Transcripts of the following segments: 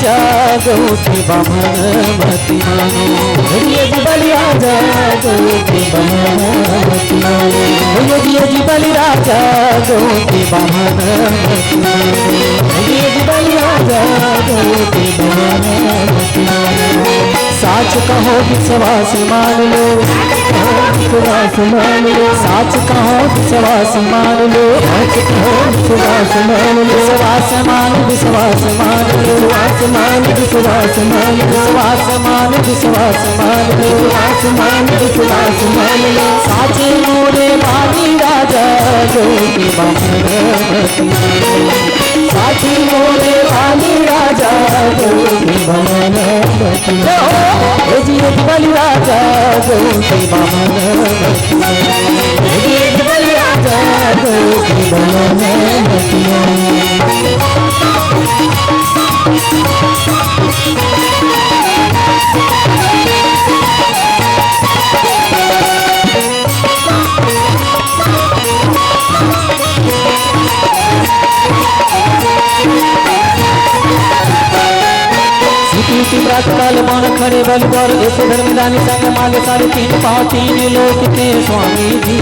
जागो के बामन मति मानो, ये जी बलिया जागो के बामन मति मानो, ये जी बलिया जागो के बामन मति मानो, ये जी बलिया जागो के बामन मति मानो। साच कहो विश्वास मान लो, विश्वास मान लो, साच कहो विश्वास मान लो, साच कहो विश्वास मान लो, विश्वास मान विश्वास मान लो, विश्वास मान विश्वास मान लो, विश्वास मान विश्वास मान लो, विश्वास मान विश्वास मान लो। साचे मोरे बानी राजा जो के बामन, साची मोरे बानी राजा जो के बामन, जी बलि राजा जो के बामन, जी बलि राजा जो के बामन। प्रात काल बाण खड़े बल गौर ऐसे धर्मदानी संग मांगे सारे तीन पाँव, तीन लोक के स्वामी जी,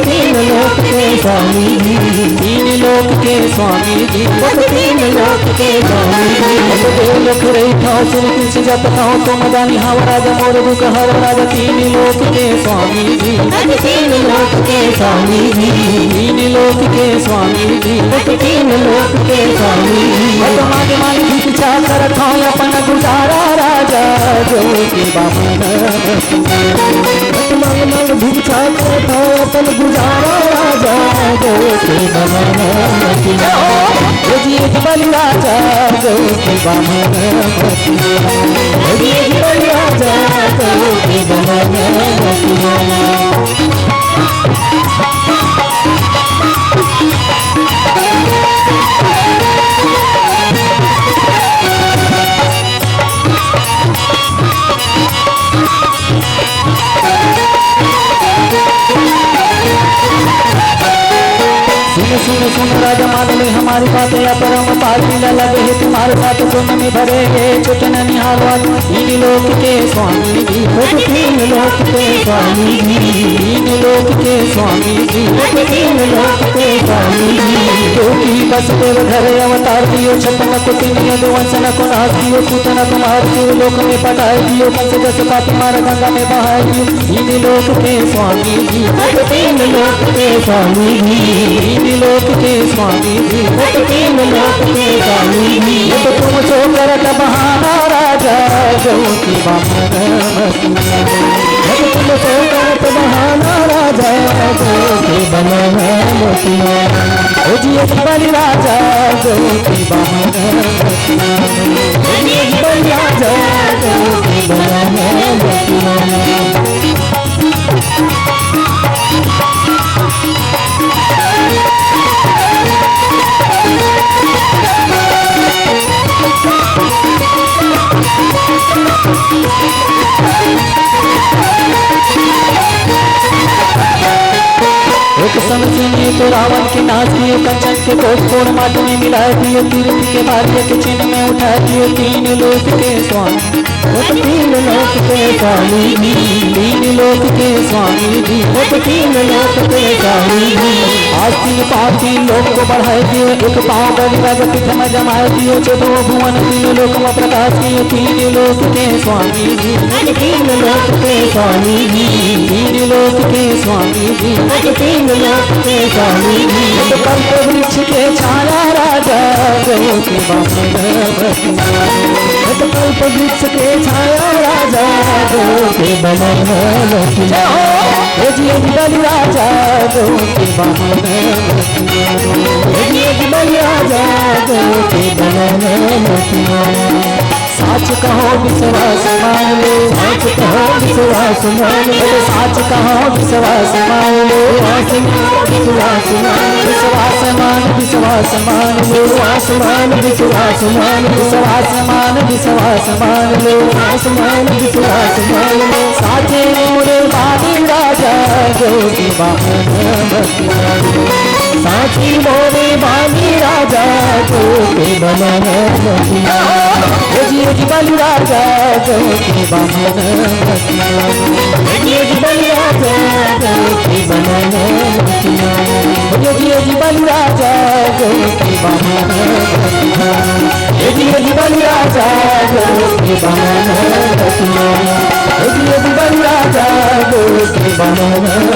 तीन लोक के स्वामी जी, तीन लोक के स्वामी जी, तीन लोक के स्वामी जी। देवलोक रही ठाव श्री कृष्ण जप खाओ तुम दानी हाव राजा मोर दुख हर राजा, तीन लोक के स्वामी जी, तीन लोक के स्वामी जी, तीन लोक के स्वामी जी, तीन लोक के स्वामी जी। मागे मागे भिक्षा कर खाओ अपन गुजारा राजा जो के बामन, मंग मंग भिक्षा खाओ अपन गुजारा राजा जो के बामन, जी बलि राजा जो के बामन, जी बलि राजा जो के बामन। सुन सुन राजा मान ले हमारी बातें, या परम पाल मिला लगे है तुम्हारे साथ, सुन में भरे है चुटन निहालवा, तीन लोक के स्वामी जी, तीन लोक के स्वामी जी, तीन लोक के स्वामी जी, तीन लोक के स्वामी जी। क्योंकि बस देव घर अवतार दियो, छपन को तीन वंशन को नाश दियो, पूतना कुमार दियो, लोक में पटाए दियो, कंस जस पापी मार गंगा में बहाए दियो, तीन लोक के स्वामी जी, तीन लोक के स्वामी जी, तीन लोक के स्वामी जी, तीन लोक के स्वामी जी। तो तुम सो करत बहाना राजा जो के बामन, तुम सो करत बहाना राजा जो के बामन, जी बलि राजा जो के बामन, बलि राजा जो के बामन। एक समझिए तो रावण के नाश दिए, कंचन के कोट कोड़ माटी में मिलाए दिए, तीर्थ के भाग्य के चिन्ह में उठाए दिए, तीन लोक के स्वामी, तीन लोक के स्वामी जी, तीन लोक के स्वामी जी, तीन लोक के स्वामी जी। आज तीन पाँव तीन लोक को बढ़ाए दिए, एक पाँव बलि राजा पीठ में जमाए दिए, चौदह भुवन तीन लोक में प्रकाश दिए, तीन लोक के स्वामी जी, तीन लोक के स्वामी जी, तीन लोक के स्वामी जी, तीन लोक के स्वामी जी। तो कल्प वृक्ष के छाया राजा जो के बामन, तो कल्प वृक्ष के छाया राजा जो के बामन, जी बलि राजा जो के बामन, जी बलि राजा जो के बामन। साच कहो विश्वास मान लो, साच कहो विश्वास मान लो, साच कहो विश्वास मान लो, विश्वास मान विश्वास मान विश्वास मान लो, आसमान विश्वास मान विश्वास मान विश्वास मान लो, आसमान विश्वास मान लो। साचे मोरे बानी राजा जो के बामन, साथी मोरे बाली राजा को के बमन मती मानो जी बलि राजा को के बमन मती मानो जी बलि राजा को के बमन मती मानो जी बलि राजा को के बमन मती मानो जी बलि राजा को के बमन मती मानो जी बलि राजा को के बमन